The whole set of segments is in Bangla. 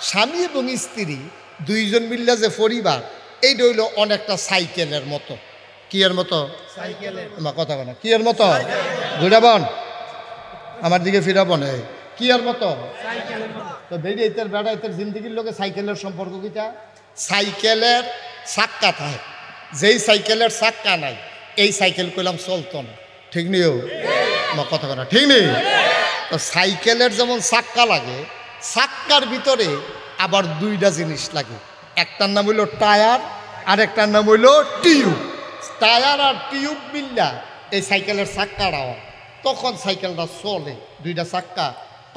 স্বামী এবং স্ত্রী দুইজন মিল্লা যে পরিবার, এইটা হইল অনেকটা সাইকেলের মতো। কি এর মতো? আমার কথা বলে কি এর মতো? ঘুরাবন আমার দিকে ফিরাবন। কি এর মতো? তো বেড়াইতের বেড়াইতের জিন্দগির লোকে সাইকেলের সম্পর্ক কিটা? সাইকেলের চাক্কা থাকে, যেই সাইকেলের চাক্কা নাই এই সাইকেল কইলাম চলতো না। ঠিক নিও আমার কথা বলে ঠিক নেই? তো সাইকেলের যেমন চাক্কা লাগে, চাক্কার ভিতরে আবার দুইটা জিনিস লাগে। একটার নাম হইল টায়ার, আর একটার নাম হইল টিউব। টায়ার আর টিউব মিল্লা এই সাইকেলের চাক্কাটা হয়, তখন সাইকেলটা চলে। দুইটা চাক্কা,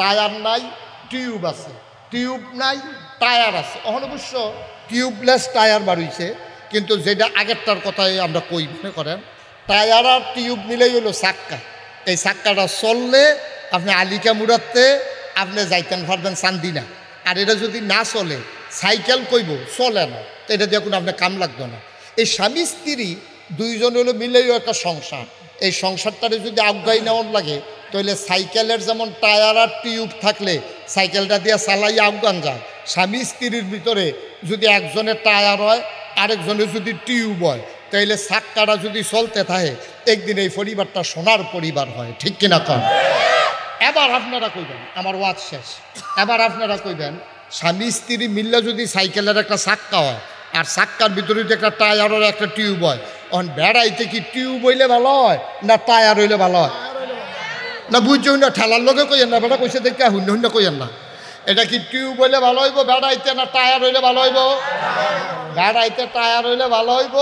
টায়ার নাই টিউব আছে, টিউব নাই টায়ার আছে। এখন অবশ্য টিউবলেস টায়ার বাড়িয়েছে, কিন্তু যেটা আগেরটার কথাই আমরা কই মনে করেন, টায়ার আর টিউব মিলেই হলো চাক্কা। এই চাক্কাটা চললে আপনি আলিকা মুড়াতে আপনি যাইতেন পারবেন চান্দিনা। আর এটা যদি না চলে সাইকেল কইব চলে না, তো এটা দিয়ে কোনো আপনার কাম লাগতো না। এই স্বামী স্ত্রী দুইজন হলো মিলেই একটা সংসার। এই সংসারটারে যদি আজ্ঞাই নেওয়ার লাগে, তাহলে সাইকেলের যেমন টায়ার আর টিউব থাকলে সাইকেলটা দিয়ে চালাই আফগান যায়, স্বামী স্ত্রীর ভিতরে যদি একজনের টায়ার হয় আরেকজনের যদি টিউব হয়, তাইলে চাক্কাটা যদি চলতে থাকে একদিন এই পরিবারটা সোনার পরিবার হয়। ঠিক কিনা কন? এবার আপনারা কইবেন, আমার ওয়াজ শেষ, এবার আপনারা কইবেন স্বামী স্ত্রী মিললে যদি সাইকেলের একটা চাক্কা হয় আর চাক্কার ভিতরে যদি একটা টায়ারের একটা টিউব হয়, অন বেড়াইতে কি টিউব হইলে ভালো হয় না টায়ার হইলে ভালো হয়? না বুঝছো না? ঠেলার লোকে কইেন না, বেটা কইছে দেখে শূন্য শূন্য কইেন না। এটা কি টিউব হইলে ভালো হইব বেড়াইতে, না টায়ার হইলে ভালো হইব? বেড়াইতে টায়ার হইলে ভালো হইব,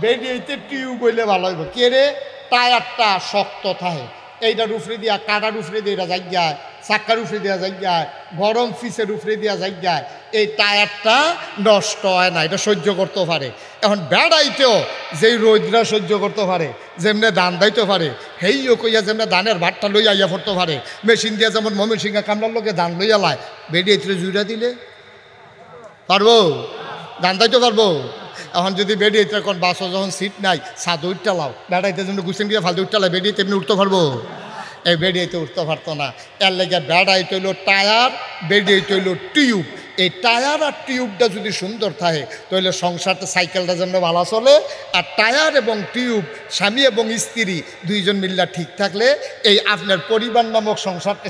বেড়াইতে টিউব হইলে ভালো হইব। কে রে? টায়ারটা শক্ত থাকে, এইটার উফরে দিয়া কাটার উফরে দিয়ে জায়গায়, চাক্কার উফরে দেওয়া জায়গায়, গরম ফিসের উফরে দেওয়া জায়গায় এই টায়ারটা নষ্ট হয় না, এটা সহ্য করতে পারে। এখন বেড়াইতেও যেই রোদরা সহ্য করতে পারে, যেমনি ধান দাইতে পারে, হেইও কইয়া যেমনি ধানের ভাতটা লইয়া আইয়া পড়তে পারে, মেশিন দিয়া যেমন ময়মনসিংহা কামলার লোকে ধান লইয়া লায়, বেড়িয়ে জুইরা দিলে পারবো? ধান দাইতে পারবো? এখন যদি বেড়িয়েতে কোন বাসও যখন সিট নাই ছাদ উঠতে লাও, বেড়াইতে যেমন গুছেন গিয়ে ফালতু উঠতে লাই, বেড়িয়ে তেমনি উঠতে পারবো? এই বেড়িয়েতে উঠতে পারতো না। এর লেগে বেড়াইতে হইল টায়ার, বেড়িয়েতে হইল টিউব। এই টায়ার আর টিউবটা যদি সুন্দর থাকে তাহলে সংসারটা সাইকেলটা যেন ভালো চলে। আর টায়ার এবং টিউব স্বামী এবং স্ত্রী দুইজন মিল্লা ঠিক থাকলে এই আপনার পরিবার নামক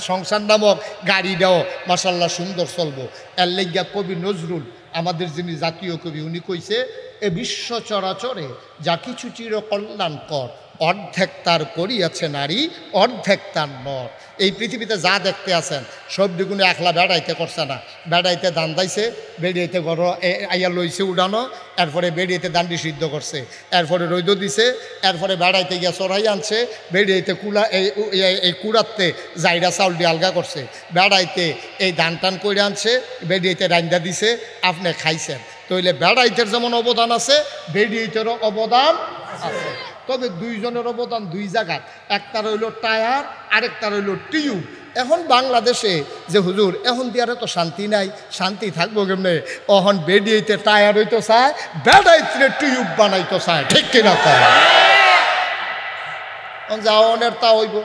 সংসার নামক গাড়িটাও মাশাআল্লাহ সুন্দর চলবো। এর লেগে কবি নজরুল আমাদের যিনি জাতীয় কবি, উনি কইছে, এ বিশ্ব চরাচরে যা কিছু চির কল্যাণকর, অর্ধেক তার করিয়াছে নারী, অর্ধেক তার নর। এই পৃথিবীতে যা দেখতে আছেন সব দিগুণে একলা বেড়াইতে করছে না। বেড়াইতে দান দাইছে, বেড়িয়েতে গড় আইয়া লইছে উড়ানো, এরপরে বেড়িয়েতে দান্ডি সিদ্ধ করছে, এরপরে রৈদ দিছে, এরপরে বেড়াইতে গিয়া চড়াই আনছে, বেড়িয়েতে কুলা এই কুড়াতে জাইরা চাউল দিয়ে আলগা করছে, বেড়াইতে এই ধান টান করে আনছে, বেড়িয়েতে রান্দা দিছে, আপনি খাইছেন। তাইলে বেড়াইতের যেমন অবদান আছে, বেড়িয়েতেরও অবদান আছে। তবে দুইজনের অবদান দুই জায়গায়, একটার হইল টায়ার, আরেকটার হইল টিউব। এখন বাংলাদেশে যে হুজুর এখন দিয়ারে তো শান্তি নাই, শান্তি থাকবো কেমনে? এখন বেড়িয়েতে টায়ার হইতে চায়, বেড়াইতে টিউব বানাইতে চায়। ঠিক কিনা কয়? যাওয়ানের তা হইব।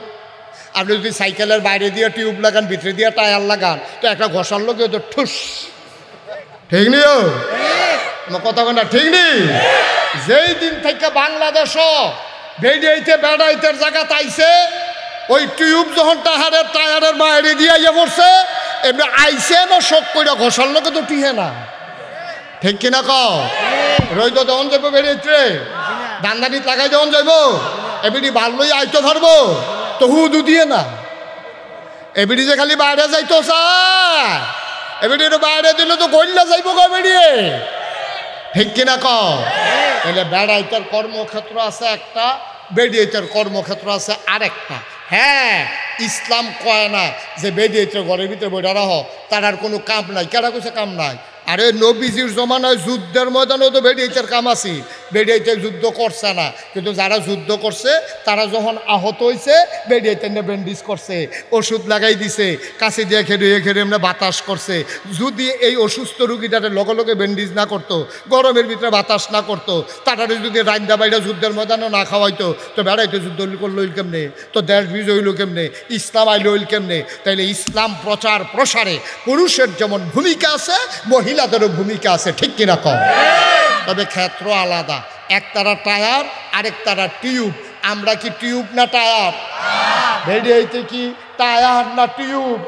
আপনি যদি সাইকেলের বাইরে দিয়ে টিউব লাগান, ভিতরে দিয়ে টায়ার লাগান, তো একটা ঘষার লোক তো ঠুস। ঠিক নিও কথা না? ঠিক নেই? যেই দিন থেকে বাংলাদেশও বেড়াইতে বেড়াইতের জায়গা তাইছে, ওই টিউব যখন টায়ারের বাইরে দিয়ে আইয়া পড়ছে, এমনি আইসে না শোক করে ঘষার লোকে তো টিহে না। ঠিক কিনা কও? রইদ যখন যাবো বেড়াইতে, দান্দানিত লাগাই যখন যাইবো, এবিডি ভালোই আইতে পারবো তো হুদু দিয়ে না। এবিডি যে খালি বাইরে যাইতো চায়, এবিডি বাইরে দিলে তো গল্লা যাইবো গো বেরিয়ে। ঠিক কিনা কও? তাহলে বেড়াইতের কর্মক্ষেত্র আছে একটা, বেড়িয়েতের কর্মক্ষেত্র আছে আরেকটা। হ্যাঁ, ইসলাম কয় না যে বেড়িয়েতের ঘরের ভিতরে বইটা রাহ, তার আর কোনো কাম নাই। কেডা কইছে কাম নাই? আরে নবীজির জমানায় যুদ্ধের ময়দানেও তো বেড়িয়েতের কাম আছে। বেরিয়েতে যুদ্ধ করছে না, কিন্তু যারা যুদ্ধ করছে তারা যখন আহত হয়েছে বেরিয়েতে ব্যান্ডেজ করছে, ওষুধ লাগাই দিছে, কাছে দিয়ে খেয়ে এমনি বাতাস করছে। যদি এই অসুস্থ রুগীটারে লগে লগে ব্যান্ডেজ না করতো, গরমের ভিতরে বাতাস না করতো, তারা যদি রান্দা বাইরা যুদ্ধের ময়দানও না খাওয়াইতো, তো বেড়াইতে যুদ্ধ করলো কেমনে, তো দেশ বিজয় হইল কেমনে, ইসলাম আইল হইল কেমনে? তাইলে ইসলাম প্রচার প্রসারে পুরুষের যেমন ভূমিকা আছে, মহিলাদেরও ভূমিকা আছে, ঠিক কিনা কম? তবে ক্ষেত্র আলাদা, এক তারা টায়ার, আরেক তারা টিউব। আমরা কি টিউব না টায়ার? রেডিওতে কি টায়ার না টিউব?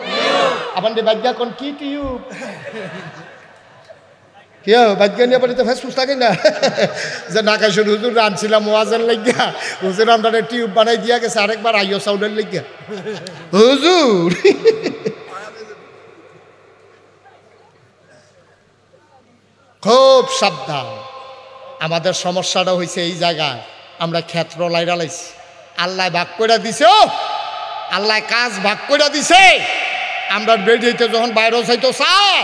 আপনাদের বাজ্ঞা কোন কি টিউব? কেউ বাজ্ঞা নিয়ে পরে তো ফেসফুস থাকে না যে নাকাশের হুজুর রানছিলাম ওয়াজের লাগিয়া, হুজুর আমরা টিউব বানাই দিয়া গেছে আরেকবার আইও সাউডের লাগিয়া। হুজুর খুব সাবধান। আমাদের সমস্যাটা হয়েছে এই জায়গায়, আমরা ক্ষেত্র লাইরা লাইছি। আল্লাহ ভাগ করে দিছে, আল্লাহ কাজ ভাগ করে দিছে। আমরা বেরিয়েতে যখন বাইরে যাইতে চাই,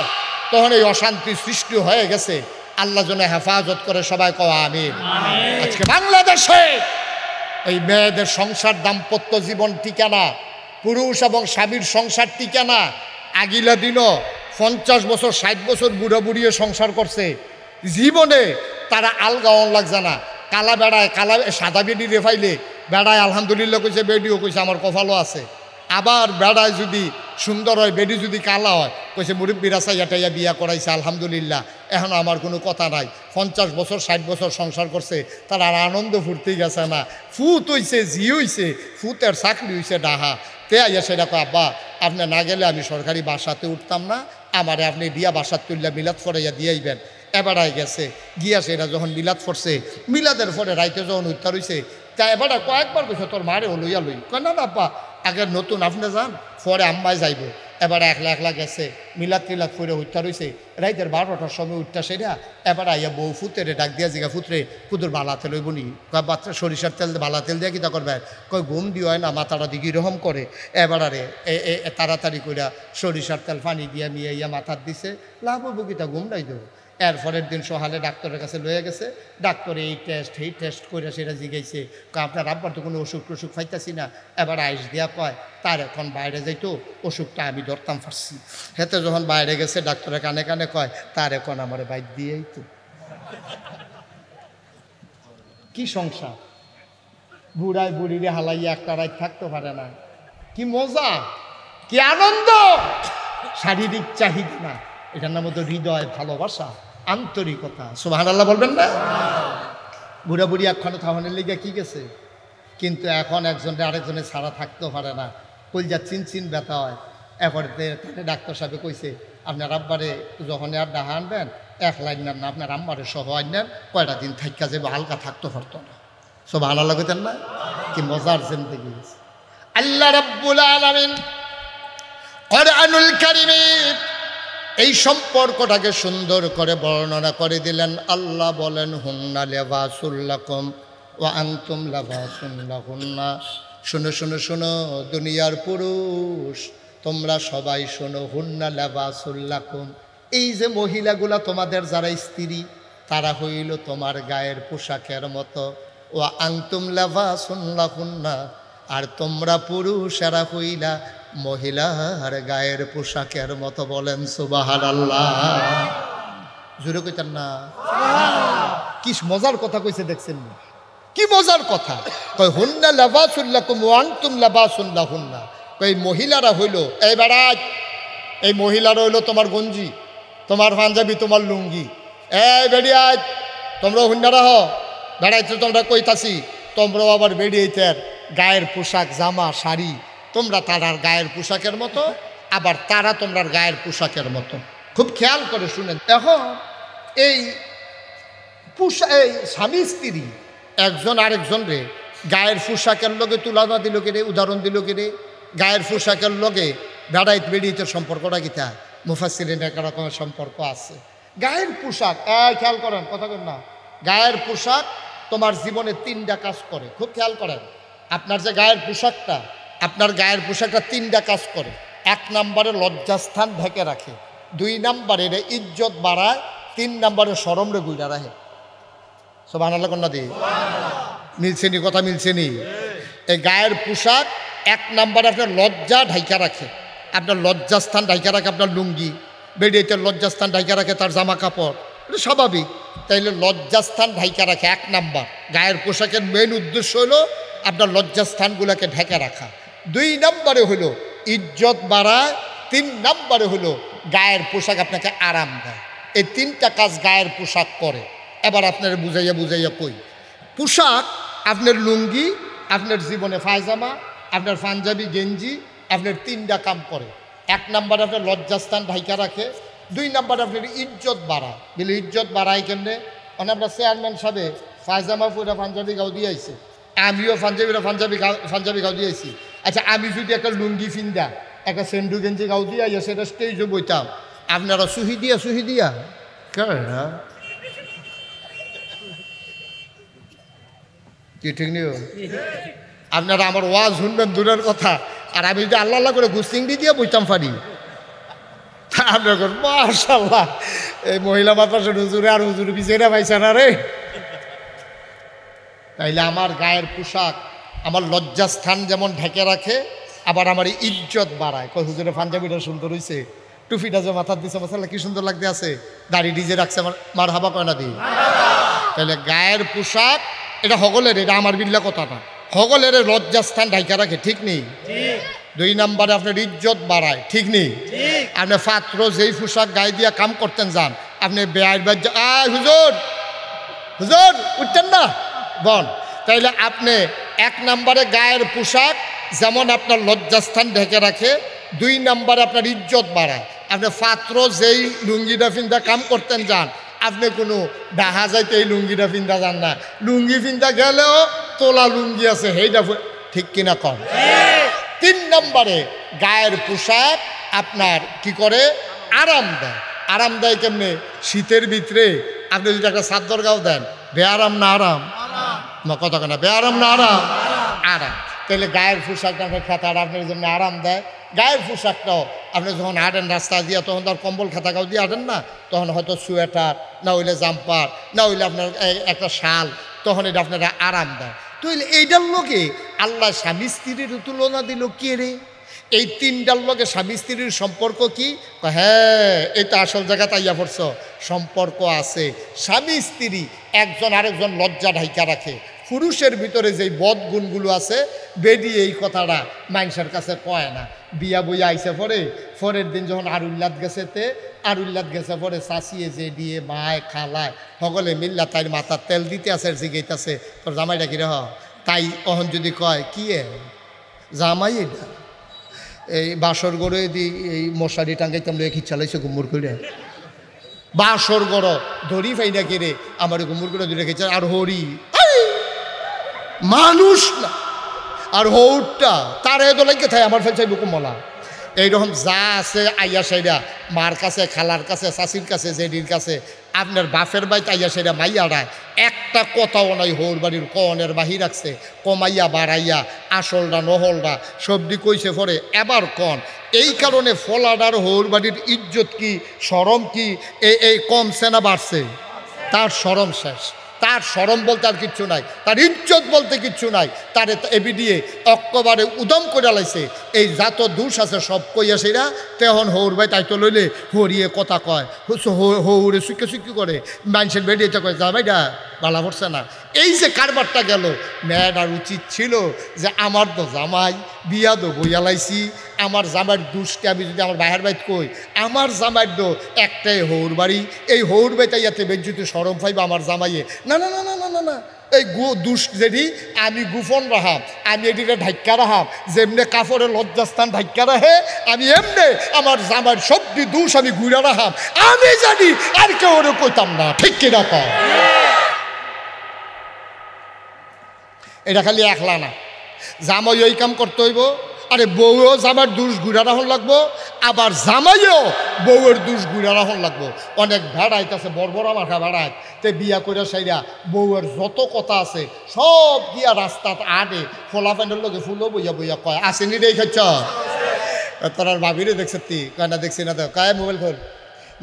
তখন এই অশান্তি সৃষ্টি হয়ে গেছে। আল্লাহ যেন হেফাজত করে, সবাই কওয়া আমিন। আজকে বাংলাদেশে এই মেয়েদের সংসার, দাম্পত্য জীবন টিকে না, পুরুষ এবং স্বামীর সংসার টিকে না। আগিলা দিনও 50 বছর 60 বছর বুড়ো বুড়িয়ে সংসার করছে, জীবনে তারা আলগাওন লাগছে না। কালা বেড়ায়, কালা সাদা বেডি রেফাইলে বেড়ায় আলহামদুলিল্লাহ কইছে, বেডিও কইছে আমার কপালও আছে। আবার বেড়ায় যদি সুন্দর হয়, বেডি যদি কালা হয় কইছে মুরব্বীরা চাইয়া টাইয়া বিয়া করাইছে আলহামদুলিল্লাহ, এখন আমার কোনো কথা নাই। 50 বছর 60 বছর সংসার করছে, তার আর আনন্দ ফুর্তি গেছে না। ফুত হইছে, জি হইছে, ফুতের চাকরি হইছে ডাহা। তে আইয়া সেটা কো, আব্বা আপনি না গেলে আমি সরকারি বাসাতে উঠতাম না, আমারে আপনি দিয়া বাসার তুললে মিলাদ ফরাইয়া দিয়াইবেন। এবারাই গেছে, গিয়া সেটা যখন মিলাদ ফরছে, মিলাদের পরে রাইতে যখন উত্তর হইছে, তা এবারে কয়েকবার কইছে তোর মারে ও লইয়া লই। কয় না না আব্বা, আগে নতুন আপনি যান, পরে আম্মায় যাইব। এবারে একলা একলা গেছে, মিলাদ টিলাদ করে উত্তর হইছে, রাইতের 12টার সময় উঠটা সেটা। এবার আইয়া বউ ফুতেরে ডাক দিয়া জিগা, ফুতরে ফুতুর বালা তেল হইব নি? কয় বাচ্চা সরিষার তেল বালা তেল দিয়া কিতা করবে? কয় ঘুম দিয়ে হয় না, মাথাটা দিকে রহম করে। এবার আরে তাড়াতাড়ি কইরা সরিষার তেল পানি দিয়া মিয়াইয়া মাথার দিছে, লাভ হইব কিতা, ঘুমটাই দেবো। এর পরের দিন সকালে ডাক্তারের কাছে লয়ে গেছে, ডাক্তারে এই টেস্ট করে সেটা জিগাইছে, আপনার আব্বার তো কোনো অসুখ টসুখ পাইতাছি না। এবার আইস দিয়া কয় তার এখন বাইরে যাইতো, অসুখটা আমি ধরতাম পারছি। হেতে যখন বাইরে গেছে, ডাক্তারের কানে কানে কয় তার এখন আমার বাইর দিয়েই তো। কি সংসার, বুড়ায় বুড়িরে হালাইয়া একটা রাত থাকতে পারে না। কি মজা, কি আনন্দ, শারীরিক চাহিদা না, এটার নাম তো হৃদয়, ভালোবাসা, আন্তরিকতা। সুবহানাল্লাহ বলবেন না? বুড়া বুড়ি একখানে থামানের লেগে কি গেছে, কিন্তু এখন একজনে আরেকজনে ছাড়া থাকতে পারে না, কলজা চিন ব্যথা হয়। এরপরে ডাক্তার সাহেব কইছে, আপনার আব্বারে যখন আর ডাহা আনবেন, এক লাইন নেন না, আপনার আম্মারে সহ আনবেন, কয়টা দিন থাইকা যাবে, হালকা থাকতে পারতো না। সুবহানাল্লাহ কইতেন না? কি মজার জিন্দেগি। আল্লাহ রাব্বুল আলামিন কুরআনুল কারীমে এই সম্পর্কটাকে সুন্দর করে বর্ণনা করে দিলেন। আল্লাহ বলেন, হুন্না লিবাসুল লাকুম ওয়া আনতুম লিবাসুন লাহুন্না। শোনো শোনো শোনো দুনিয়ার পুরুষ, তোমরা সবাই শোনো, হুন্না লিবাসুল লাকুম, এই যে মহিলাগুলা তোমাদের যারা স্ত্রী, তারা হইল তোমার গায়ের পোশাকের মতো। ওয়া আনতুম লিবাসুন লাহুন্না, আর তোমরা পুরুষেরা হইলা মহিলার গায়ের পোশাকের মতো। বলেন সুবহানাল্লাহ। জোরে কইতেন না? কি মজার কথা কইছে দেখছেন, কি মজার কথা। কই হুন্না লিবাসুল লাকুম ওয়া আনতুম লিবাসুন লাহুন্না। কই মহিলারা হইল, এই বেড়াই, এই মহিলারা হইল তোমার গঞ্জি, তোমার পাঞ্জাবি, তোমার লুঙ্গি। এই বেড়িয়াই, তোমরা হুন্নারা হ, বেড়াইতে তোমরা কইতাছি, তোমরাও আবার বেড়িয়েতে গায়ের পোশাক, জামা, শাড়ি, তোমরা তারার গায়ের পোশাকের মতো, আবার তারা তোমরার গায়ের পোশাকের মতো। খুব খেয়াল করে শুনেন। এখন এই স্বামী স্ত্রী একজন আরেকজন রে গায়ের পোশাকের লগে তুলনা দিল কে রে, উদাহরণ দিল কে রে। গায়ের পোশাকের লগে বেড়াইত বেড়িতে সম্পর্কটা কিতা? মুফাসসিরিনের একটা রকমের সম্পর্ক আছে। গায়ের পোশাক, খেয়াল করেন, কথা বলেন না, গায়ের পোশাক তোমার জীবনে 3টা কাজ করে। খুব খেয়াল করেন, আপনার যে গায়ের পোশাকটা, আপনার গায়ের পোশাকটা 3টা কাজ করে। 1 নম্বরে লজ্জাস্থান ঢেকে রাখে, 2 নম্বরে ইজ্জত বাড়ায়, 3 নম্বরে শরম রে গুইরা রাখে। সুবহানাল্লাহ কন্যা দি মিলছে নি? কথা মিলছে নি? এই গায়ের পোশাক এক নাম্বার আপনার লজ্জা ঢাইকা রাখে, আপনার লজ্জাস্থান ঢাইকা রাখে, আপনার লুঙ্গি। বেডিয়েতে লজ্জাস্থান ঢাইকা রাখে তার জামা কাপড়, এটা স্বাভাবিক। তাইলে লজ্জাস্থান ঢাইকা রাখে এক নাম্বার। গায়ের পোশাকের মেইন উদ্দেশ্য হলো আপনার লজ্জাস্থানগুলোকে ঢেকে রাখা। 2 নম্বরে হলো ইজ্জত বাড়ায়। 3 নম্বরে হলো গায়ের পোশাক আপনাকে আরাম দেয়। এই 3টা কাজ গায়ের পোশাক করে। এবার আপনার বুঝাইয়া বুঝাইয়া কই, পোশাক আপনার লুঙ্গি, আপনার জীবনে পায়জামা, আপনার পাঞ্জাবি গেঞ্জি, আপনার 3টা কাম করে। 1 নম্বর আপনার লজ্জাস্থান ঢাইকা রাখে। 2 নম্বর আপনার ইজ্জত বাড়ায়। বলে ইজ্জত বাড়ায় কেমনে? মানে আমরা চেয়ারম্যান সাহেব পায়জামা পুরা পাঞ্জাবি গাও দিয়ে আইছে, আমিও পাঞ্জাবি গাও দিয়ে আইছি। আচ্ছা, আমি যদি একটা লুঙ্গি ফিন্দা একটা সেন্ডু গেঞ্জি গাও দিয়ে আইয়া সেটা স্টেজে বইতাম, আপনারা সুহি দিয়া কি ঠিক নিও? আপনারা আমার ওয়াজ শুনবেন দূরের কথা, আর আমি যদি আল্লাহ আল্লাহ করে গুস্তিংডি দিয়ে বইতাম পারি। আপনার মাশাআল্লাহ, এই মহিলা মাদ্রাসার হুজুরে আর হুজুর বিজয়রা পাইছে না রে। তাইলে আমার গায়ের পোশাক আমার লজ্জাস্থান যেমন ঢেকে রাখে, আবার আমার ইজ্জত বাড়ায়। কই হুজুরের পাঞ্জাবিটা সুন্দর হয়েছে, টুপিটা যে মাথার দিচ্ছে মাসাল্লাহ কি সুন্দর লাগতে আছে, দাড়ি ডিজে রাখছে, আমার মার হাবা কয় না দি। তাহলে গায়ের পোশাক এটা হগলের, এটা আমার বিল্লা কথা না, হগলের লজ্জাস্থান ঢাইকা রাখে, ঠিক নেই? 2 নম্বরে আপনার ইজ্জত বাড়ায়, ঠিক নেই? আপনি পাত্র যেই পোশাক গায়ে দিয়া কাম করতেন যান, আপনি বেআইন হুজুর হুজুর উঠতেন না বন। তাইলে আপনি 1 নম্বরে গায়ের পোশাক যেমন আপনার লজ্জাস্থান ঢেকে রাখে, 2 নম্বরে আপনার ইজ্জত বাড়ায়। আপনি পাত্র যেই লুঙ্গিটা ফিন্দা কাম করতেন যান, আপনি কোনো ডাহা যাইতে এই লুঙ্গিটা ফিন্দা যান না, লুঙ্গি ফিন্দা গেলেও তোলা লুঙ্গি আছে সেইটা, ঠিক কিনা কম? 3 নম্বরে গায়ের পোশাক আপনার কি করে? আরাম দেয়। আরাম দেয় কেমনে? শীতের ভিতরে আপনি যদি একটা চাদর গাও দেন, বেআরাম না আরাম? কথা কেনা, বেআরাম না আরাম? আরাম। তাহলে গায়ের পোশাকটা আপনার খাতার আপনার জন্য আরাম দেয়। গায়ের পোশাকটাও আপনি যখন হাঁটেন রাস্তা দিয়ে, তখন তো আর কম্বল খাতা গাও দিয়ে হাঁটেন না, তখন হয়তো সোয়েটার, না হইলে জাম্পার, না হইলে আপনার একটা শাল, তখন এটা আপনারা আরাম দেয়। তো এইটার লোকে আল্লাহ স্বামী স্ত্রীর তুলনা দিল কে রে? এই 3টার লোকে স্বামী স্ত্রীর সম্পর্ক কি? হ্যাঁ, এটা আসল জায়গা তাইয়া পড়ছ, সম্পর্ক আছে। স্বামী স্ত্রী একজন আরেকজন লজ্জা ঢাইকা রাখে। পুরুষের ভিতরে যেই বদ গুণগুলো আছে, বেডি এই কথাটা মানুষের কাছে কয় না। বিয়া বইয়া আইসে পরে, পরের দিন যখন আরুল্লাদ গেছে পরে চাষিয়ে যে দিয়ে মায় খালায় সকলে মিল্লা তাই মাথার তেল দিতে আছে, জিগাইতেছে তোর জামাইটা কিরে হ, তাই অহন যদি কয় কি জামাই এটা এই বাসর গড়ে দি এই মশারি টাঙ্গাইতাম রে খিচ্ছা লাইছে গুমুর করে, বাসর গড় ধরি ফাই না কিরে আমার গুমুর করে ধরে খেয়েছে। আর হরি মানুষ না, আর হৌরটা তার এত লাগে থাই আমার ফেলছে বুকুমলা। এইরকম যা আছে আইয়া সাইরা মার কাছে, খালার কাছে, চাষির কাছে, জেডির কাছে, আপনার বাপের বাড়িতে আইয়া সাইরা মাইয়াড়ায় একটা কথাও নাই হৌর বাড়ির কনের বাহি রাখছে, কমাইয়া বাড়াইয়া আসলটা নহলটা সবদি কইছে পরে এবার কন। এই কারণে ফলাডার হৌর বাড়ির ইজ্জত কি, শরম কি এই কমছে না বাড়ছে? তার শরম শেষ, তার শরম বলতে আর কিচ্ছু নাই, তার ইজ্জত বলতে কিচ্ছু নাই। তারে এবি দিয়ে অক্কবারে উদম করে লাইছে। এই যত দোষ আছে সব কইয়া সেরা তেহন হৌর ভাই তাই তো লইলে হরিয়ে কথা কয়, হৌরে সুখে সুখি করে মানুষের বেরিয়েতে কয় যা ভাইটা বালা পড়ছে না। এই যে কারবারটা গেল, মেয়েটার উচিত ছিল যে আমার তো জামাই বিয়া দো বইয়া লাইছি, আমার জামাইয়ের দুষ্টি আমি যদি আমার বাহের বাইত কই, আমার জামাইয়ের দো একটাই হৌর বাড়ি, এই হৌর বাড়িতে ইয়াতে বেঞ্জিতে সরম পাইবা আমার জামাইয়ে। না না না না না না না, এই দুষ যেটি আমি গুফন রাহাম, আমি এটিকে ঢাক্কা রাহাম, যেমনি কাপড়ের লজ্জাস্থান ঢাক্কা রাহে, আমি এমনি আমার জামাইয়ের সবটি দুষ আমি ঘুরে রাহাম। আমি জানি আর কেউ ওরে কইতাম না, ঠিক কিনা কয়? এটা খালি একলা না, জামাই ওই কাম করতে হইব, আরে বউও জামার দুষ ঘুরা রাখুন লাগবো, আবার জামাইও বউয়ের দুষ ঘুরা রাখুন লাগবো। অনেক ভেড়াইত আছে, বড় বড় মাথা ভেড়াইত, তে বিয়া করে সাইরা বউয়ের যত কথা আছে সব দিয়া রাস্তাত আনে, ফোলা প্যান্ডের লোকে ফুলও বইয়া বইয়া কয় আসেনি রে খাচ্ছ তার ভাবিরে দেখছে তি কয় না দেখছি না তো কয় মোবাইল খোল,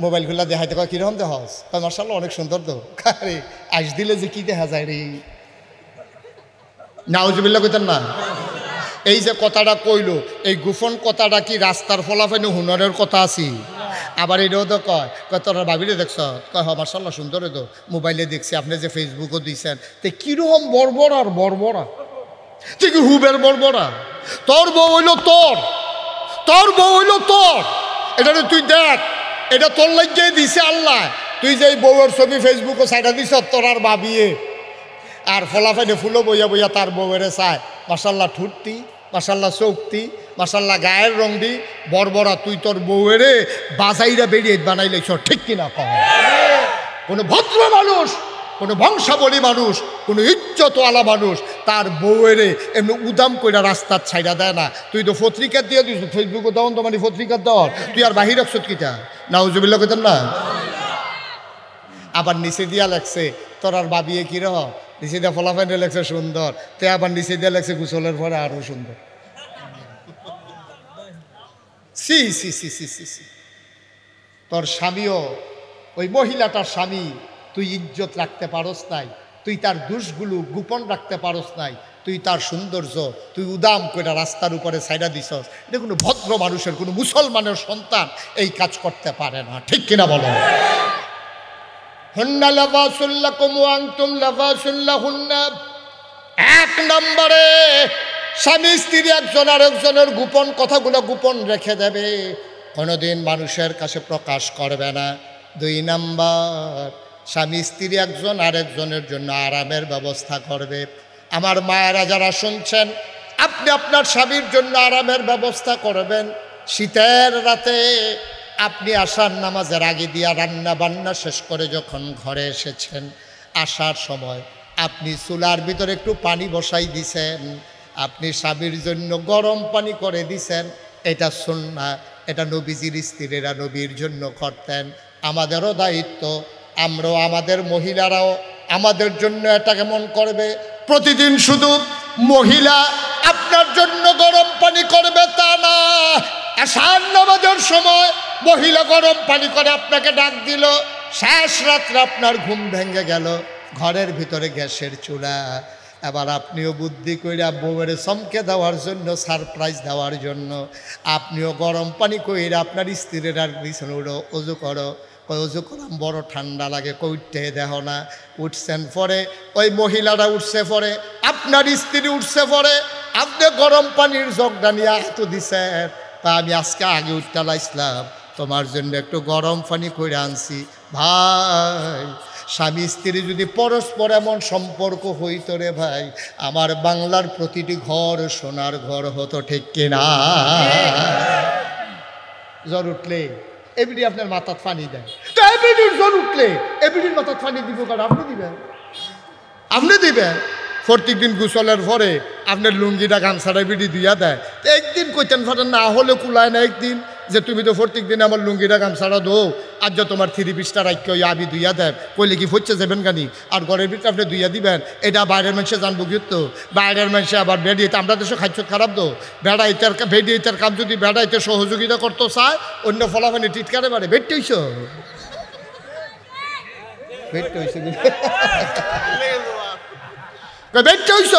মোবাইল খুলা দেখাইতে কয় কিরকম দেহস কয় মার্শাল্লাহ অনেক সুন্দর তো। আরে আইস দিলে যে কি দেখা যায় রে, নাউজুবিল্লাহ কইতেন না। এই যে কথাটা কইলো, এই গোপন কথাটা কি রাস্তার ফলাফাইনে হুনরের কথা আছি? আবার এটাও তো কয় তোরা ভাবিলে দেখছ, কয় হ মার্শাল্লাহ সুন্দর তো, মোবাইলে দেখছি, আপনি যে ফেসবুকও দিচ্ছেন, তো কিরকম বর্বরা আর বর্বরা, তুই কি হুবের বর্বরা? তোর বউ হইলো তোর বউ হইলো তোর, এটা তুই দেখ, এটা তোর লাগিয়ে দিছে আল্লাহ। তুই যে এই বউয়ের ছবি ফেসবুকে সাইডা দিছ তোর আর ভাবিয়ে, আর ফলাফাইনে ফুলো বইয়া বইয়া তার বউয়েরে চায়, মার্শাল্লাহ ঠুটতি, মার্শাল্লাহ চৌকতি, মার্শাল্লাহ গায়ের রং দি বর্বরা। তুই তোর বউয়েরে বাজাইরা বেরিয়ে বানাইলেছ, ঠিক কিনা কহ? কোনো ভদ্র মানুষ, কোনো বংশাবলী মানুষ, কোনো ইজ্জতওয়ালা মানুষ তার বউয়েরে এমনি উদাম কইরা রাস্তার ছাইড়া দেয় না। তুই তো পত্রিকা দিয়ে দিস, ফেসবুকে দেওয়ান তো মানে পত্রিকার দেওয়ার, তুই আর বাহির রাখছ কিটা? নাউজুবিল্লাহ কইতেন না। আবার নিচে দিয়া লাগছে তোর আর ভাবিয়ে কি রহ, নিচে দিয়া ফলাফাইনে লাগছে সুন্দর, তে আবার নিচে দিয়া লাগছে গোসলের পরে আরো সুন্দর। সি সি সি সি সি সি। তোর স্বামীও, ওই মহিলাটার স্বামী, তুই ইজ্জত রাখতে পারস নাই, তুই তার দোষগুলো গোপন রাখতে পারস নাই, তুই তার সৌন্দর্য তুই উদাম করে রাস্তার উপরে ছাইড়া দিছস। এটা কোনো ভদ্র মানুষের, কোনো মুসলমানের সন্তান এই কাজ করতে পারে না, ঠিক কিনা বলো? হুন্না লাবাসুল লাকুম ওয়া আনতুম লাবাসুল লাহুন্না। এক নম্বরে স্বামী স্ত্রী একজন আরেকজনের গোপন কথাগুলো গোপন রেখে দেবে, কোনোদিন মানুষের কাছে প্রকাশ করবে না। দুই নাম্বার, স্বামী স্ত্রী একজন আরেকজনের জন্য আরামের ব্যবস্থা করবে। আমার মায়েরা যারা শুনছেন, আপনি আপনার স্বামীর জন্য আরামের ব্যবস্থা করবেন। শীতের রাতে আপনি আসার নামাজের আগে দিয়া রান্না বান্না শেষ করে যখন ঘরে এসেছেন, আসার সময় আপনি চুলার ভিতরে একটু পানি বসাই দিছেন, আপনি স্বামীর জন্য গরম পানি করে দিছেন। এটা সুন্নাহ, এটা নবীজির স্ত্রীরা নবীর জন্য করতেন। আমাদেরও দায়িত্ব, আমরাও, আমাদের মহিলারাও আমাদের জন্য এটা কেমন করবে। প্রতিদিন শুধু মহিলা আপনার জন্য গরম পানি করবে তা না, আসার নামাজের সময় মহিলা গরম পানি করে আপনাকে ডাক দিল, শেষ রাত্রে আপনার ঘুম ভেঙে গেল, ঘরের ভিতরে গ্যাসের চুলা, এবার আপনিও বুদ্ধি কইরা বউয়ের চমকে দেওয়ার জন্য, সারপ্রাইজ দেওয়ার জন্য আপনিও গরম পানি কইরা আপনার স্ত্রীর আর বিছানা উঠো, অজু করো। অজু করাম বড় ঠান্ডা লাগে, কইতে দেহ না। উঠছেন পরে, ওই মহিলারা উঠছে পরে, আপনার স্ত্রী উঠছে পরে, আপনি গরম পানির জগটা নিয়ে এত দিছেন, তা আমি আজকে আগে উঠতে লাইছিলাম, তোমার জন্য একটু গরম পানি করে আনছি। ভাই, স্বামী স্ত্রী যদি পরস্পর এমন সম্পর্ক হইতো রে ভাই, আমার বাংলার প্রতিটি ঘর সোনার ঘর হতো, ঠিক কিনা? জ্বর উঠলে এবিডি আপনার মাথার পানি দেয়, তো এবিডির জ্বর উঠলে এবিডির মাথার পানি দিব, কারণ আপনি দিবেন, আপনি দিবেন। প্রত্যেক দিন গোসলের পরে আপনার লুঙ্গিটা গামছাটা এবিডি দিয়া দেয়, তো একদিন কইতেন ফাটেন না হলে কুলায় না একদিন, যে তুমি তো প্রত্যেক দিন আমার লুঙ্গিটা গামছাটা দো, আর যে তোমার 3 পিসটা রাখি ওই আবি দুইয়া দেন, কইলে কি ফচ্ছে যাবেন গানি, আর ঘরের ভিতরে আপনি দুইয়া দিবেন, এটা বাইরের মানুষে জানবো কিন্তু, বাইরের মানুষে আবার বেড়িয়ে, আমরা দেশে খাদ্য খারাপ দো, বেড়াইতের বেড়িয়েতের কাম যদি বেড়াইতে সহযোগিতা করতে চায়, অন্য ফলাফানি টিটকারে পারে, বেটতে হইছ, বেটতে হইছে, বেটতে হইছ,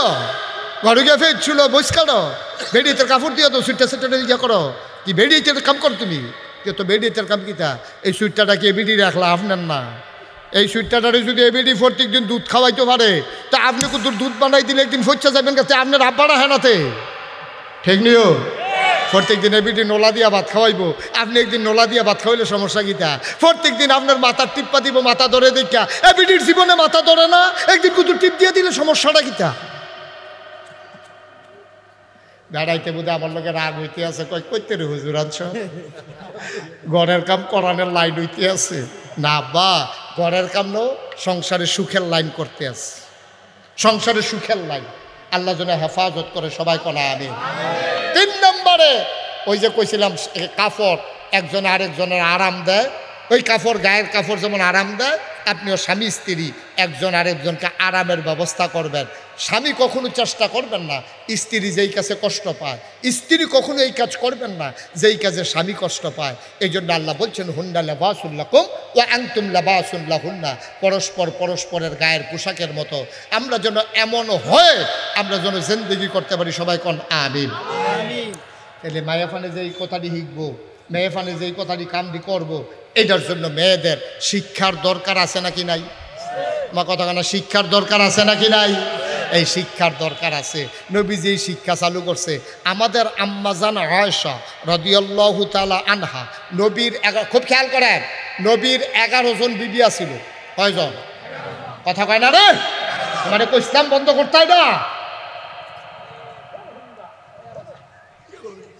ঘরে গিয়ে ফেরছিল, বস কাটো, বেড়িয়েতের কাপড় দিয়ে তো সুইটটা সেটা ইয়া করো, কি বেড়িয়েতের কাম করো তুমি, তো বেড়িয়েতের কাম কিতা, এই সুইটটা কি এবিডি রাখলা আপনার না, এই সুইটটারে যদি এবিডি প্রত্যেক দিন দুধ খাওয়াইতে পারে, তা আপনি কিন্তু দুধ বানাই দিলে একদিন ফচ্চা যাবেন কাছে, আপনার আব্বারা হেনাতে, ঠিক নিও, প্রত্যেক দিন এবিডি নোলা দিয়া ভাত খাওয়াইবো, আপনি একদিন নোলা দিয়া ভাত খাওয়াইলে সমস্যা কিতা, প্রত্যেক দিন আপনার মাথার টিপ্পা দিব, মাথা ধরে দেখা, এবিডির জীবনে মাথা ধরে না, একদিন কিন্তু টিপ দিয়ে দিলে সমস্যাটা কিতা। বেড়াইতে বোধ আমার লোকে রাগ হইতে আছে, কই কইতে রে হুজুর আনছ, ঘরের কাম করানোর লাইন হইতে আছে না, বা ঘরের কাম নো, সংসারে সুখের লাইন করতে আছে, সংসারে সুখের লাইন, আল্লাহ যেন হেফাজত করে, সবাই কনা আমি। 3 নম্বরে ওই যে কইছিলাম কাপড় একজন আরেকজনের আরাম দেয়, ওই কাপড় গায়ের কাপড় যেমন আরাম দেয়, আপনিও স্বামী স্ত্রী একজন আরেকজনকে আরামের ব্যবস্থা করবেন। স্বামী কখনো চেষ্টা করবেন না স্ত্রী যেই কাছে কষ্ট পায়, স্ত্রী কখনো এই কাজ করবেন না যেই কাজে স্বামী কষ্ট পায়। এই জন্য আল্লাহ বলছেন হুন্না লিবাসুল লাকুম ওয়া আনতুম লিবাসুল লাহুন্না, পরস্পর পরস্পরের গায়ের পোশাকের মতো আমরা যেন এমন হয় আমরা যেন জিন্দেগি করতে পারি। সবাই কোন আমিন। তাহলে মায়াফানে যে এই কথাটি শিখবো, মেয়েফানে যে এই কথাটি কামটি করবো, এটার জন্য মেয়েদের শিক্ষার দরকার আছে নাকি নাই? মা কথা কেন, শিক্ষার দরকার আছে নাকি নাই? এই শিক্ষার দরকার আছে। নবীজি এই শিক্ষা চালু করছে। আমাদের আম্মাজান আয়েশা রাদিয়াল্লাহু তাআলা আনহা, নবীর খুব খেয়াল করেন, নবীর 11 জন বিবি আছিল। কয়জন? কথা কয় না রে, মানে ইসলাম বন্ধ করতে হয় না।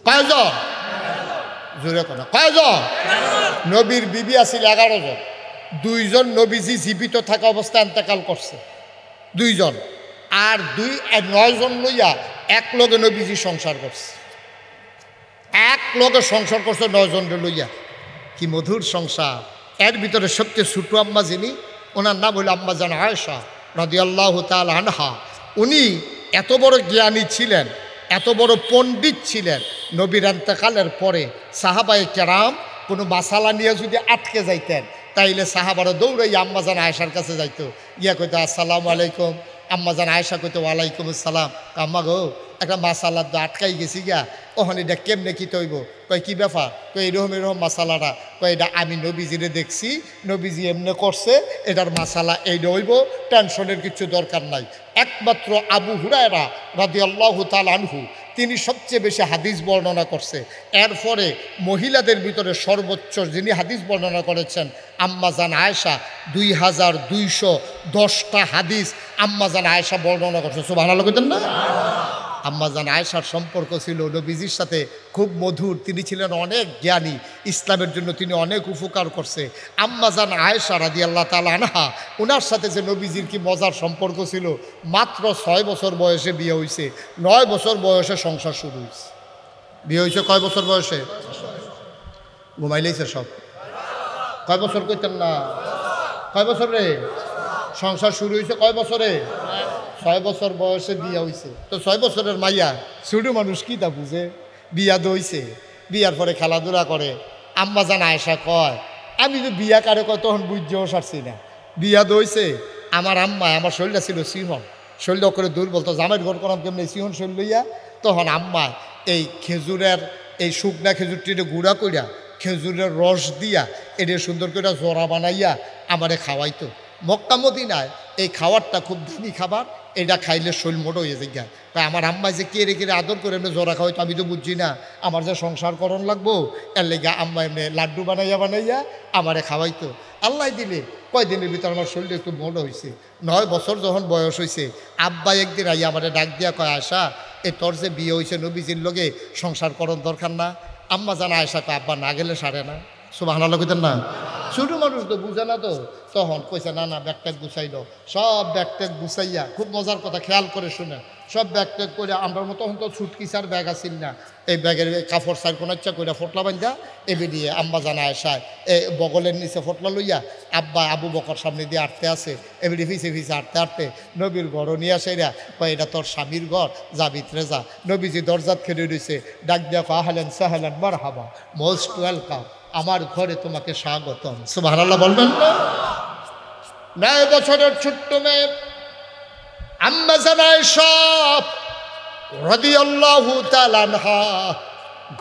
কয়জন? জোরে কথা, কয়জন? নবীর বিবি আছিল 11 জন। 2 জন নবীজি জীবিত থাকা অবস্থায় ইন্তেকাল করছে, 2 জন। আর 9 জন লইয়া এক লগে নবীজি সংসার করছে, এক লগে সংসার করছে 9 জন লইয়া। কি মধুর সংসার। এর ভিতরে সবচেয়ে ছোট আম্মা যিনি, ওনার নাম হইল আম্মাজান আয়েশা রাদিয়াল্লাহু তাআলা আনহা। উনি এত বড় জ্ঞানী ছিলেন, এত বড় পণ্ডিত ছিলেন। নবীর ইন্তেকালের পরে সাহাবায়ে কেরাম কোনো মাসালা নিয়ে যদি আটকে যাইতেন, তাইলে সাহাবারা দৌড়াইয়া আম্মাজান আয়েশার কাছে যাইতো, গিয়া কইতো আসসালামু আলাইকুম। আম্মাজান আয়েশা কইতো ওয়ালাইকুম আসসালাম। আম্মা গো, একটা মাসালার তো আটকাই গেছি গিয়া, ওখানে এটা কেমনে কি তৈব? কয় কি ব্যাপার? কয় এরকম এরকম মাসালাটা। কয় এটা আমি নবীজিরে দেখছি, নবীজি এমনি করছে, এটার মাসালা এইটা হইব, টেনশনের কিছু দরকার নাই। একমাত্র আবু হুরায়রা রাদিয়াল্লাহু তাআলা আনহু, তিনি সবচেয়ে বেশি হাদিস বর্ণনা করছে। এরপরে মহিলাদের ভিতরে সর্বোচ্চ যিনি হাদিস বর্ণনা করেছেন আম্মাজান আয়েশা, 2210টা হাদিস আম্মাজান আয়েশা বর্ণনা করছে। সুবহানাল্লাহ কইতেন না? আম্মাজান আয়েশার সম্পর্ক ছিল নবীজির সাথে খুব মধুর। তিনি ছিলেন অনেক জ্ঞানী, ইসলামের জন্য তিনি অনেক উপকার করছে। আম্মাজান আয়েশা রাদিয়াল্লাহু তাআলা আনহা, ওনার সাথে যে নবীজির কি মজার সম্পর্ক ছিল। মাত্র 6 বছর বয়সে বিয়ে হয়েছে, 9 বছর বয়সে সংসার শুরু হয়েছে। বিয়ে হয়েছে কয় বছর বয়সে? ঘুমাইলেইছে সব। কয় বছর কইতেন না? কয় বছর রে? সংসার শুরু হয়েছে কয় বছরে? 6 বছর বয়সে বিয়া হয়েছে। তো 6 বছরের মাইয়া ছোট মানুষ কি তা বুঝে? বিয়া দইছে, বিয়ার পরে খেলাধুলা করে। আম্মাজান আয়েশা কয়, আমি তো বিয়া কারে কয় তখন বুঝতেও সারছি না। বিয়া দইছে, আমার আম্মা, আমার শরীরটা ছিল সিহন, শরীরটা করে দুর্বল, তো জামাইয়ের ঘর করাম কেমনি সিহন শরীর লইয়া। তখন আম্মা এই খেজুরের, এই শুকনা খেজুরটিতে গুঁড়া কইরা খেজুরের রস দিয়া এটা সুন্দর করে জোড়া বানাইয়া আমারে খাওয়াইতো। মক্কা মদিনায় এই খাবারটা খুব দামি খাবার, এটা খাইলে শরীর মোটো হয়ে যায়। তাই আমার আম্মাই যে কেড়ে কেড়ে আদর করে এমনি জোড়া খাওয়াইতো, আমি তো বুঝছি না, আমার যে সংসার করণ লাগবো, এর লেগে আম্মা এমনি লাড্ডু বানাইয়া বানাইয়া আমারে খাওয়াইতো। আল্লাহ দিলে কয়দিনের ভিতর আমার শরীরটা একটু মোটো হয়েছে। 9 বছর যখন বয়স হয়েছে, আব্বা একদিন আইয়া আমারে ডাক দিয়া কয়, আয়সা এই তোর যে বিয়ে হয়েছে নবীজির লগে সংসার করণ দরকার না? আম্মা জানা আয়সা কয়, আব্বা না গেলে সারে না। সুবহানাল্লাহ কইতেন না? ছোট মানুষ তো বুঝে না। তো তখন কইছে না না, ব্যাগ ট্যাগ গুছাইল। সব ব্যাগ ট্যাগ গুছাইয়া, খুব মজার কথা খেয়াল করে শুনে, সব ব্যাগ ট্যাগ করে আমরা মতো তখন তো ছুটকিসার ব্যাগ আসিল না, এই ব্যাগের কাপড় সার কোনো ইচ্ছা করে ফটলা বান্ধা এবে দিয়ে আম্মা জানা আয়সায় এই বগলের নিচে ফটলা লইয়া আব্বা আবু বকর সামনে দিয়ে আটতে আসে, এমনি ফিসে ফিসে আটতে আটতে নবীর ঘরও নিয়ে আসে। এরা কয় এটা তোর স্বামীর ঘর, যা ভিতরে যা। নবীজি দরজাত খেলে রয়েছে, ডাক দিয়া আহলেন সাহলেন মারহাবা, মোস্ট ওয়েলকাম, আমার ঘরে তোমাকে স্বাগতম। সুবহানাল্লাহ বলবেন না? 9 বছরের ছোট্ট মেয়ে আম্মা জানা আয়েশা রাদিয়াল্লাহু তাআলা আনহা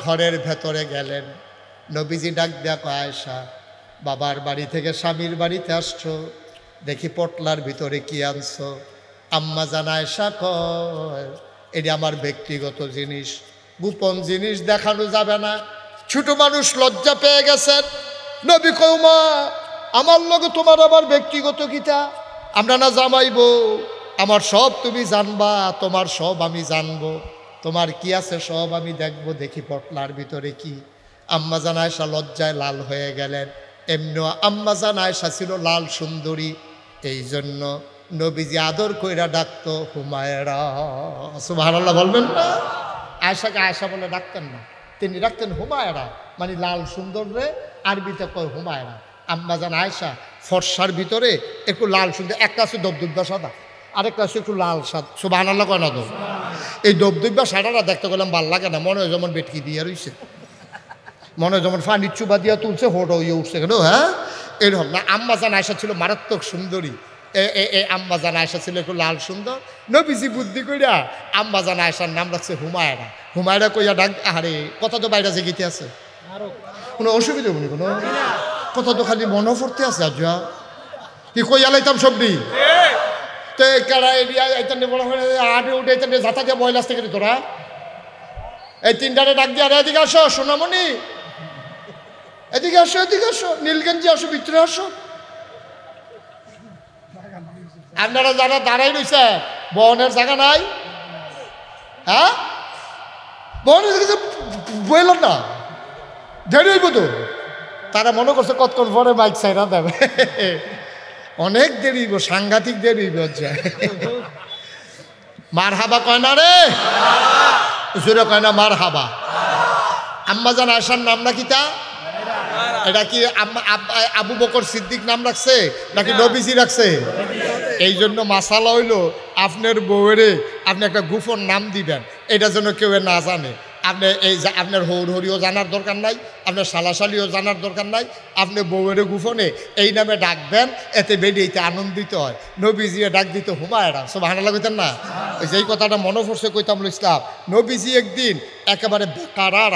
ঘরের ভেতরে গেলেন। নবীজি ডাক দিয়া কয়, আয়েশা বাবার বাড়ি থেকে স্বামীর বাড়িতে আসছো, দেখি পটলার ভিতরে কি আনছো? আম্মা জানা আয়েশা কয়, এটা আমার ব্যক্তিগত জিনিস, গোপন জিনিস দেখানো যাবে না। ছোট মানুষ লজ্জা পেয়ে গেছেন। নবী কয়, মা আমার লগে তোমার আবার ব্যক্তিগত কিতা? আমরা না জামাইবো? আমার সব তুমি জানবা, তোমার সব আমি জানবো, তোমার কি আছে সব আমি দেখবো, দেখি পটলার ভিতরে কি। আম্মা জান আয়েশা লজ্জায় লাল হয়ে গেলেন। এমনিও আম্মা জান আয়েশা ছিল লাল সুন্দরী, এই জন্য নবীজি আদর কইরা ডাকতো হুমায়রা। সুবহানাল্লাহ বলবেন না? আয়েশাকে আয়েশা বলে ডাকতেন না, তিনি ডাকতেন হুমায়রা, মানে লাল সুন্দর রে আরবিতে কয় হুমায়রা। আম্মা জান আয়েশা ফর্সার ভিতরে একটু লাল সুন্দর, একটা আছে দবদুব্বা সাদা, আরেকটা আছে একটু লাল সাদা। সুবহানাল্লাহ কয় না তো? এই দবদুব্বা সাদাটা দেখতে গেলাম ভাল লাগে না, মনে হয় যেমন বেটকি দিয়ে রইছে, মনে হয় যেমন ফানির চুবা দিয়া তুলছে, হোটো ইয়ে উঠছে কেন। হ্যাঁ, এরকম না। আম্মাজান আয়েশা ছিল মারাত্মক সুন্দরী। আম্মাজান আয়েশা ছিল একটু লাল সুন্দর। নবীজি বুদ্ধি কইরা আম্মাজান আয়েশার নাম রাখছে হুমায়রা। হুমায়রা কইয়া ডাক, আরে কথা তো বাইরে জেগিতে আছে, কোনো অসুবিধা হবনি, কোনো কথা তো খালি মনে পড়তে আছে। আজ কি কইয়া লাইতাম সবনি তো কারা এরিয়া এইটানে বড় হয়ে আটে উঠে এইটানে যাতা দিয়ে বয়লা আসতে গেলি তোরা। এই তিনটারে ডাক দিয়ে, আরে এদিকে আসো সোনামণি, এদিকে আসো, এদিকে আসো, নীলগঞ্জি আসো, ভিতরে আসো। আপনারা যারা দাঁড়াই রয়েছে বহনের জায়গা নাই, হ্যাঁ বহনের জায়গা বইলেন না, দেরি হইব তো। তারা মনে করছে কতক্ষণ পরে বাইক সাইরা দেবে, অনেক দেরি হইব, সাংঘাতিক দেরি হইব। মার হাবা কয় না রে, জোরে কয় না মার হাবা। আম্মাজান আয়েশার নাম নাকি তা? এটা কি আবু বকর সিদ্দিক নাম রাখছে নাকি নবীজি রাখছে? এই জন্য মাসালা হইল আপনার বউয়েরে আপনি একটা গোপন নাম দিবেন, এটা যেন কেউ না জানে। আপনি এই আপনার হরিও জানার দরকার নাই, আপনার শালাশালিও জানার দরকার নাই। আপনি বউয়েরে গোপনে এই নামে ডাকবেন, এতে বেরিয়েতে আনন্দিত হয়। নবীজিয়ে ডাক দিত হুমায়রা। সুবহানাল্লাহ কইতেন না? যেই কথাটা মনে পড়ছে কইতামুল ইসলাম, নবীজি একদিন একেবারে বেকার আর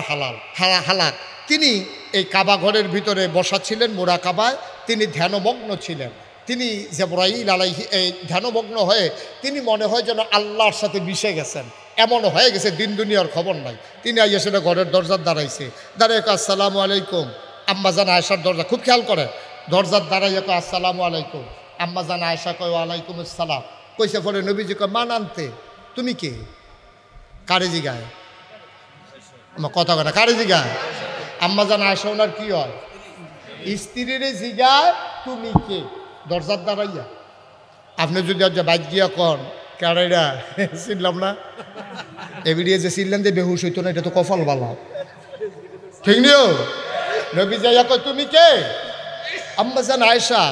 হালাক তিনি এই কাবা ঘরের ভিতরে বসা ছিলেন, মুরাকাবায় তিনি ধ্যানমগ্ন ছিলেন। তিনি জিবরাইল আলাইহি এই ধ্যানমগ্ন হয়ে তিনি মনে হয় যেন আল্লাহর সাথে মিশে গেছেন, এমন হয়ে গেছে দিন দুনিয়ার খবর নাই। তিনি আইয়া সেটা ঘরের দরজার দাঁড়াইছে, দাঁড়াই আসসালামু আলাইকুম। আম্মাজান আয়েশার দরজা খুব খেয়াল করে, দরজার দাঁড়াইয়া কয় আসসালামু আলাইকুম। আম্মাজান আয়েশা কয় ওয়ালাইকুম আসসালাম। কইসে পরে নবীজি কয় মান আনতে, তুমি কে? কারে জিগায়? আমার কথা কয় না, কারে জিগায়? আম্মাজান আয়েশা ওনার কি হয়? স্ত্রীর জিগায় তুমি কে, দরজার দাঁড়াইয়া। আপনি যদি আজ বাইক গিয়া কন কারাইরা চিনলাম না, এবিডিয়ে যে চিনলেন যে বেহুশ হইতো না, এটা তো কপাল বালা, ঠিক নিও। নবী যাইয়া কয় তুমি কে? আম্মাজান আয়েশা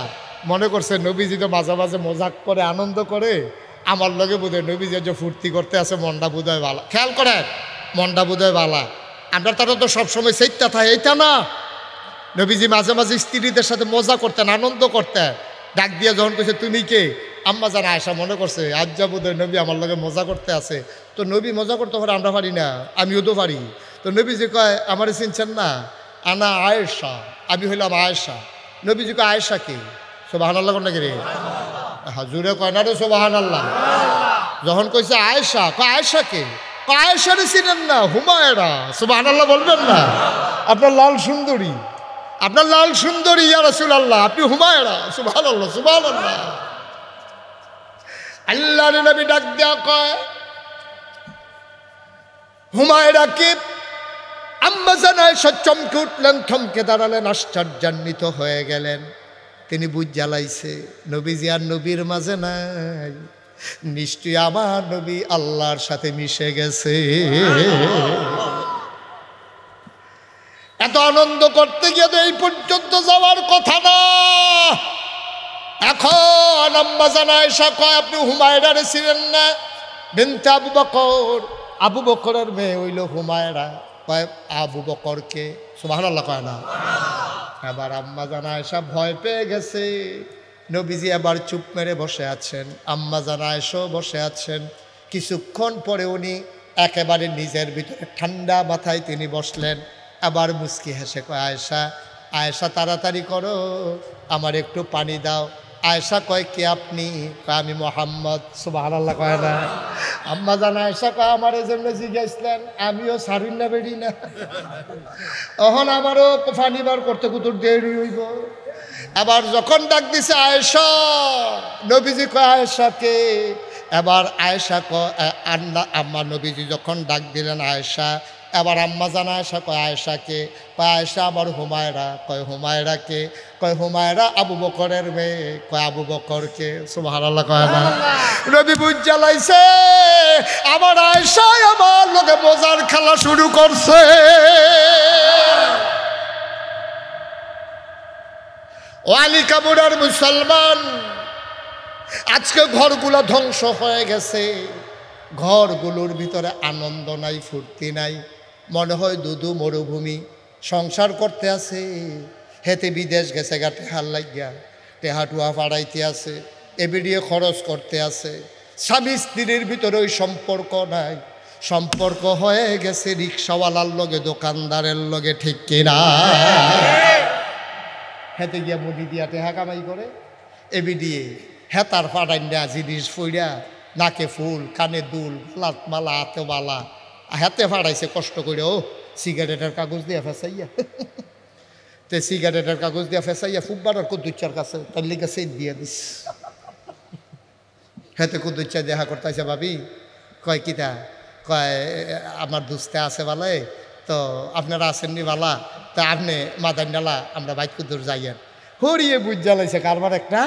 মনে করছে নবীজি তো মাঝে মাঝে মজাক করে, আনন্দ করে, আমার লগে বোধহয় নবীজি যে ফুর্তি করতে আছে, মনটা বোধহয় বালা। খেয়াল করেন, মনটা বোধহয় বালা। আমরা তারা তো সবসময় সেইটা থাকে, এইটা না। নবীজি মাঝে মাঝে স্ত্রীদের সাথে মজা করতেন, আনন্দ করতেন। ডাক দিয়া যখন কইছে তুমি কে, আম্মাজান আয়েশা মনে করছে আজ যা বোধহয় নবী আমার লগে মজা করতে আছে। তো নবী মজা করতে পারে, আমরা পারি না, আমিও তো পারি। তো নবীজি কয় আমারে চিনছেন না, আনা আয়েশা, আমি হইলাম আয়েশা। নবীজি কয় আয়েশা কে? সুবহানাল্লাহ কোন নাকি রে? হাজুরে কয় না রে সুবহানাল্লাহ। যখন কইছে আয়েশা, কয় আয়েশা কে? আয়েশারে চিনেন না, হুমায়রা। সুবহানাল্লাহ বলবেন না? আপনার লাল সুন্দরী, আপনার লাল সুন্দরী ইয়া রাসূলুল্লাহ, আপনি হুমায়রা। সুবহানাল্লাহ, সুবহানাল্লাহ। আল্লাহর নবী ডাক দেয়া কয় হুমায়রা কে? আম্মাজান আয়েশা চমকে উঠলেন, থমকে দাঁড়ালেন, আশ্চর্যান্বিত হয়ে গেলেন। তিনি বুঝ জ্বালাইছে নবীজি আর নবীর মাঝে নাই, নিশ্চয়ই আমার নবী আল্লাহর সাথে মিশে গেছে। এত আনন্দ করতে গিয়ে তো এই পর্যন্ত যাওয়ার কথা না। এখন আম্মাজান আয়েশা কয় আপনি হুমায়রারে ছিলেন না? বিনতে আবু বকর, আবু বকরের মেয়ে হইল হুমায়রা। কয় আবু বকরকে? সুবহানাল্লাহ কয় না? এবার আম্মাজান আয়েশা ভয় পেয়ে গেছে। নবীজি আবার চুপ মেরে বসে আছেন, আম্মাজান আয়েশাও বসে আছেন। কিছুক্ষণ পরে উনি একেবারে নিজের ভিতরে ঠান্ডা মাথায় তিনি বসলেন। আবার মুস্কি হেসে কয় আয়েশা, আয়েশা তাড়াতাড়ি করো, আমার একটু পানি দাও। আয়েশা কয় কে আপনি? কয় আমি মোহাম্মদ। সুবহানাল্লাহ কয় না? আম্মাজান আয়েশা কয় আমার এই জন্য জিজ্ঞাসলেন, আমিও সারিন না বেরি না, তখন আমারও পানি বার করতে কুতুর দেরি হইব। আবার যখন ডাক দিছে আয়েশা, নবীজি কয় আয়েশা কে? এবার আয়েশা কয় আম্মা। নবীজি যখন ডাক দিলেন আয়েশা, এবার আম্মাজান আয়েশা কয় আয়েশা কে? কয় আয়েশা আমার হুমায়রা। কয় হুমায়রা কে? কয় হুমায়রা আবু বকরের মেয়ে। কয় আবু বকরকে? সুবহানাল্লাহ কয় না? নবী বুঝ জ্বালাইছে আমার আয়েশা আমার লোকে মজার খেলা শুরু করছে। ও আলীকাপুরের মুসলমান, আজকে ঘরগুলো ধ্বংস হয়ে গেছে, ঘরগুলোর ভিতরে আনন্দ নাই, ফুর্তি নাই, মনে হয় দুধু মরুভূমি। সংসার করতে আছে, হেতে বিদেশ গেছে গা টেহার লাগিয়া, টেহাটুয়া পাড়াইতে আছে, এবিডিয়ে খরচ করতে আছে। স্বামী স্ত্রীর ভিতরে ওই সম্পর্ক নাই, সম্পর্ক হয়ে গেছে রিক্সাওয়ালার লগে, দোকানদারের লগে, ঠিক কিনা? হেতে গিয়া মুদি দিয়া টেহা কামাই করে, এবিডিয়ে হেতার পাড়াইনা জিনিস ফইরা, নাকে ফুল, কানে দুল, লাত মালা, হাতে বালা, হাতে ফাড়াইছে কষ্ট করে। ও সিগারেটের কাগজ দিয়া ফেসাইয়া, তে সিগারেটের কাগজ দিয়া ফেসাইয়া ফুকবার আর কুদ্দুচ্চার কাছে তার লিগে সেই দিয়ে দিস। হেতে কুদ্দুচ্চা দেখা করতেছে, ভাবি কয় কিতা, কয় আমার দুস্তে আছে বালায়, তো আপনারা আসেননি বালা, তা আপনি মাদার ডালা আমরা বাইক কুদ্দুর যাইয়েন। হরিয়ে বুঝ জ্বালাইছে কারবার একটা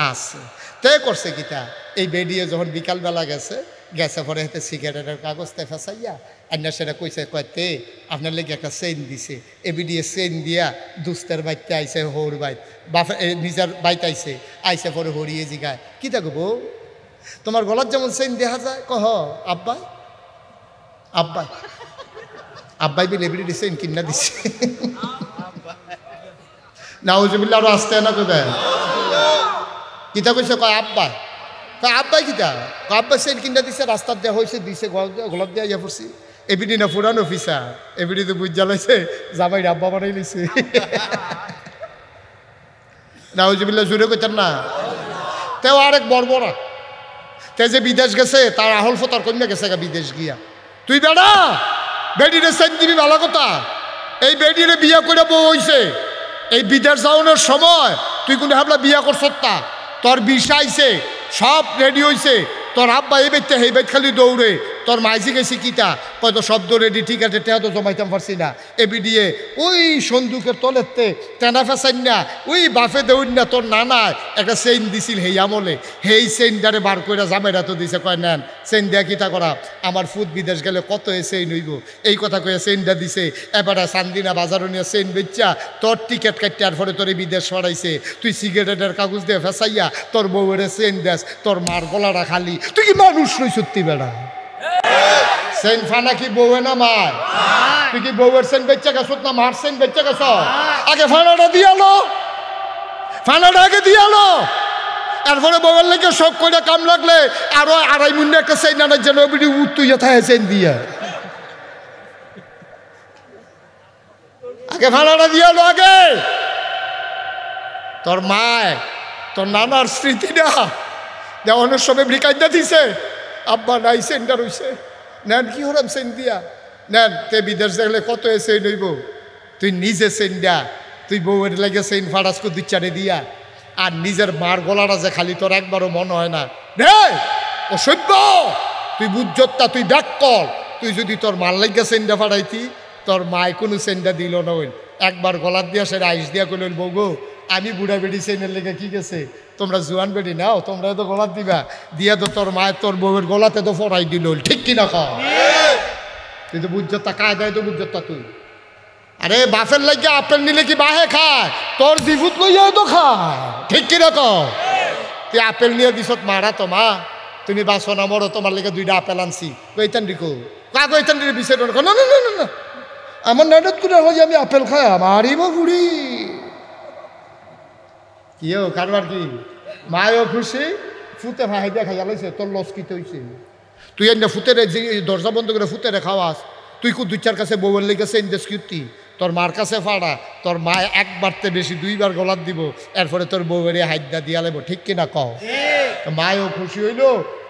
আছে। তে করছে কিতা, এই বেডিয়ে যখন বিকালবেলা গেছে পরে হেতে সিগারেটের কাগজটা ফেসাইয়া আন্না সেটা কইছে, কয়তে আপনার লেগে একটা চেইন দিছে, এবিডিয়ে চেইন দিয়া দুস্তের বাইতে আইসে, হৌর বাইত বাপে নিজের বাইতে আইসে পরে হরিয়ে জিগায়, কি থাকো বউ তোমার গলার যেমন চেইন দেখা যায়? কহ আব্বাই, আব্বাই আব্বাই বিল এবিডি চেইন কিনা দিছে। নাউজুবিল্লাহ, আরো আসতে না কবে কিতা কইছে? কয় আব্বাই। কয় আব্বাই কিতা? আব্বাই চেইন কিনা দিছে, রাস্তার দেওয়া হয়েছে, দিছে গলার দেওয়া ইয়া পড়ছি। এবিডি না পুরানো অফিসার, এবিডি তো বুঝ জ্বালাইছে জামাই আব্বা বানাই লিছে। নাউজুবিল্লাহ, জুড়ে কইতেন না? তেও আরেক বড়বড়া, তে যে বিদেশ গেছে তার আহল ফতার কন্যা গেছে বিদেশ গিয়া। তুই বেড়া বেডিরে চেইন দিবি, ভালো কথা। এই বেডিরে বিয়া করে বউ হইছে, এই বিদেশ যাওয়ানোর সময় তুই কোনো ভাবলা বিয়া করছ তা, তোর বিষ আইছে, সব রেডি হয়েছে, তোর আব্বা এই বেচতে সেই বেচ খালি দৌড়ে, তোর মাইজি গেছি কিতা, কয়তো শব্দ রেডি, ঠিক আছে, টেহা তো জমাইতাম পারছি না। এবি দিয়ে ওই সন্দুকের তলেরতে টেনা ফেসাইন না, ওই বাফে দৌড় না, তোর নানায় একটা চেইন দিছিল সেই আমলে, সেই চেইনটারে বার করে জামেরা তো দিছে, কয় নেন চেইন দেয়া কিতা করা, আমার ফুট বিদেশ গেলে কত এ চেইন হইব, এই কথা কয়ে চেইনটা দিছে। এবারে চান্দিনা বাজারও নিয়ে চেইন বেচা তোর টিকিট কাটতে আর পরে তোর বিদেশ সরাইছে। তুই সিগারেটের কাগজ দিয়ে ফেসাইয়া তোর বউয়ের চেইন দেস, তোর মার গলাটা খালি। তুই কি মানুষ নই সত্যি বেড়া? চেইন ফানা কি বউয়ে না মার? তুই কি বউয়ের চেইন বেচা গেছ না মার চেইন বেচা গেছ? আগে ফানাটা দিয়ালো, ফানাটা আগে দিয়ালো, এরপরে বউয়ের লেগে শখ করে কাম লাগলে আরো 2.5 মিনিট একটা চেইন আনার জন্য উত্তুইয়া থাকে চেইন দিয়া। আগে ফানাটা দিয়ালো আগে। তোর মায় তোর নানার স্মৃতিটা দেওয়ানোর সময় ব্রিকাইদা দিছে, আব্বা নাই চেইনটা রইছে, নেন কি হরাম চেইন দিয়া নেন, তে বিদেশ দেখলে কত এ চেইন হইব। তুই নিজে চেইন দিয়া, তুই বউয়ের লাগে চেইন ফাড়াস কো দুচ্চারে দিয়া, আর নিজের মার গলাটা যে খালি তোর একবারও মনে হয় না রে অসভ্য। তুই বুঝতা, তুই ব্যাক কর। তুই যদি তোর মার লাগে চেইনটা ফাড়াইতি, তোর মায় কোনো চেইনটা দিল না, ওই একবার গলার দিয়া সে আইস দিয়া কইল, বউ গো আমি বুড়া বেড়ি চেইনের লেগে কি গেছে, তোমরা জুয়ান বেড়ি নাও, তোমরা তো গলাত দিবা, দিয়া তো তোর মায়ের তোর বউয়ের গলাতে তো ফরাই দিল, ঠিক কিনা কর? তুই তো বুঝতা, কায়দায় তো বুঝতা তুই। আরে বাফের লাগে আপেল নিলে কি বাহে খায়, তোর জিভুত লইয়াও তো খায়, ঠিক কিনা কর? তুই আপেল নিয়ে দিছত মারা, তো মা তুমি বাঁচো না মরো, তোমার লেগে 2টা আপেল আনছি, কইতান রিকো কাক কইতান রে বিষয় না না না না, আমার নাটক করে হয় আমি আপেল খাই, আমারই বা বুড়ি কিও কারবার কি? মায়ও খুশি, ফুতে ভাই দিয়া খাইয়া লাইছে, তোর লস কিতে হইছে? তুই এনে ফুতেরে যে দরজা বন্ধ করে ফুতেরে খাওয়াস, তুই কু 2-4 কাছে বউয়ের লেগেছে ইন্দেশ কীর্তি, তোর মার কাছে ফাড়া, তোর মা একবারতে বেশি 2বার গলাত দিব, এরপরে তোর বউয়ের হাইদা দিয়া লাগবো, ঠিক কিনা কও? মায়ও খুশি হইল,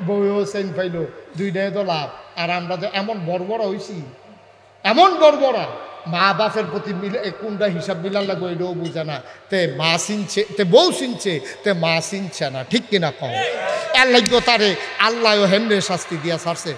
বউও চেইন পাইল, 2টাই তো লাভ। আর আমরা যে এমন বড়বড়া হইছি, এমন বড়বড়া, মা বাপের প্রতি মিলে কোনটা হিসাব মিলার লাগবে এটাও বুঝে না, তে মা চিনছে, তে বউ চিনছে, তে মা চিনছে না, ঠিক কিনা কও? এর লাগবে তারে আল্লাহ হেমরে শাস্তি দিয়া ছাড়ছে।